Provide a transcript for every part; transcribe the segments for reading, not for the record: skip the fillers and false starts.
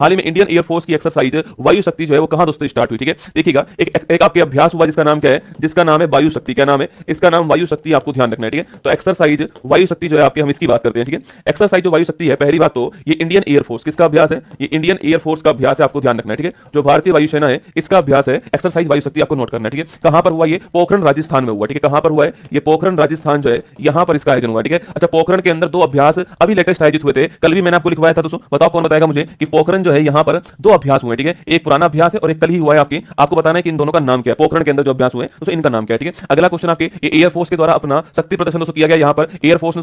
हाल ही में Indian air force की exercise वायु शक्ति जो है वो कहां दोस्तों स्टार्ट हुई, ठीक है। देखिएगा एक आपके अभ्यास हुआ जिसका नाम क्या है, जिसका नाम है वायु शक्ति। क्या नाम है इसका? नाम वायु शक्ति। आपको ध्यान रखना है, ठीक है। तो एक्सरसाइज वायु शक्ति जो है आपके, हम इसकी बात करते हैं, ठीक है। एक्सरसाइज जो वायु शक्ति है, पहली बात तो ये इंडियन एयरफोर्स किसका अभ्यास है? ये इंडियन एयरफोर्स का अभ्यास है, आपको ध्यान रखना है, ठीक है। जो भारतीय वायुसेना है इसका अभ्यास है एक्सरसाइज वायु शक्ति, आपको नोट करना है, ठीक है। कहां पर हुआ ये? पोखरण राजस्थान में हुआ, ठीक है। कहां पर हुआ है ये? पोखरण राजस्थान जो है यहां पर इसका आयोजन हुआ, ठीक है। अच्छा, पोखरण के अंदर दो अभ्यास अभी लेटेस्ट आयोजित हुए थे, कल भी मैंने आपको लिखवाया था दोस्तों। बताओ कौन बताएगा मुझे कि पोखरण जो है यहां पर दो अभ्यास हुए, ठीक है। एक पुराना अभ्यास है और एक कल ही हुआ है। आपको बताना है कि इन दोनों का नाम क्या है। पोखरण के अंदर जो अभ्यास हुए दोस्तों इनका नाम क्या है, ठीक है। अगला क्वेश्चन आपके, ये एयरफोर्स के द्वारा अपना शक्ति प्रदर्शन दोस्तों किया गया यहां पर। एयरफोर्स ने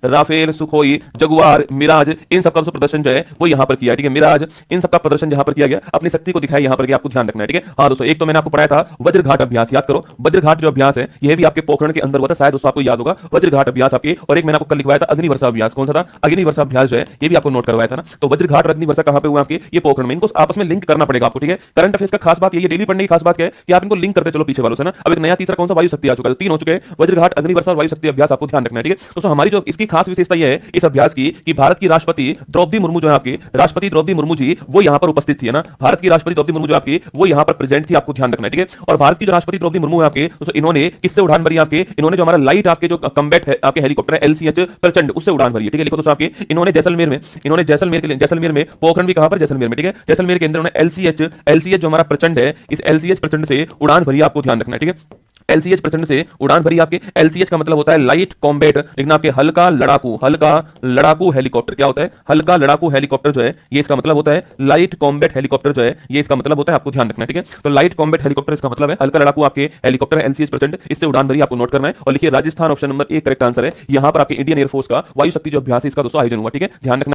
राफेल सुखोई जगुआर मिराज इन सबका प्रदर्शन जो है वो यहां पर किया, ठीक है। मिराज इन सबका प्रदर्शन यहां पर किया गया, अपनी शक्ति को दिखाया यहां पर, आपको ध्यान रखना है, ठीक है। हाँ दोस्तों, एक तो मैंने आपको पढ़ाया था वज्रघाट अभ्यास, याद करो। वज्रघाट जो अभ्यास है यह भी आपके पोखरण के अंदर हुआ था, शायद दोस्तों आपको याद होगा वज्रघाट अभ्यास आपके। और एक मैंने आपको कल लिखवाया था अग्निवर्षा अभ्यास। कौन सा था? अग्निवर्षा अभ्यास जो है ये भी आपको नोट करवाया था ना। तो वज्रघाट और अग्निवर्षा कहां पे हुआ आपके? ये पोखरण में। इनको आपस में लिंक करना पड़ेगा आपको, ठीक है। करंट अफेयर्स का खास बात ये डेली पढ़ने की खास बात क्या है कि आप इनको लिंक करते चलो पीछे वालों से ना। अब एक नया तीसरा कौन सा? वायु शक्ति आ चुका है, तीन हो चुके हैं, वज्रघाट अग्निवर्षा और वायु शक्ति अभ्यास, आपको ध्यान रखना है, ठीक है। दोस्तों हमारी जो इसकी खास विशेषता यह है इस अभ्यास की कि भारत की राष्ट्रपति द्रौपदी मुर्मू जो है आपकी, राष्ट्रपति द्रौपदी मुर्मू जी वो यहां पर उपस्थित थी, है ना। भारत की राष्ट्रपति द्रौपदी मुर्मू जो आपकी वो यहां पर प्रेजेंट थी, आपको ध्यान रखना है, ठीक है। और भारत की जो राष्ट्रपति द्रौपदी मुर्मू है आपके, तो इन्होंने किससे उड़ान भरी आपके? इन्होंने जो हमारा लाइट आपके जो कम्बैट है आपके हेलीकॉप्टर है LCH प्रचंड, उससे उड़ान भरी है, ठीक है। लिखो दोस्तों आपके, इन्होंने जैसलमेर में पोखरण भी कहां पर? जैसलमेर में, ठीक है। जैसलमेर के अंदर उन्होंने LCH जो हमारा प्रचंड है, इस LCH प्रचंड से उड़ान भरी, आपको ध्यान रखना है, ठीक है। LCH प्रचंड से उड़ान भरी आपके। LCH का मतलब होता है लाइट कॉम्बैट, लेकिन आपके हल्का लड़ाकू हेलीकॉप्टर। क्या होता है? हल्का लड़ाकू हेलीकॉप्टर जो है ये इसका मतलब होता है। लाइट कॉम्बैट हेलीकॉप्टर जो है ये इसका मतलब होता है, आपको ध्यान रखना है, ठीक है। तो लाइट कॉम्बैट हेलीकॉप्टर इसका मतलब है हल्का लड़ाकू आपके हेलीकॉप्टर है LCH प्रचंड, इससे उड़ान भरी, आपको नोट करना है। और लिखिए Rajasthan, option number 1 correct answer है। यहां पर आपके इंडियन एयरफोर्स का वायु शक्ति जो अभ्यास है इसका दोस्तों आयोजन हुआ, ठीक है। ध्यान रखना।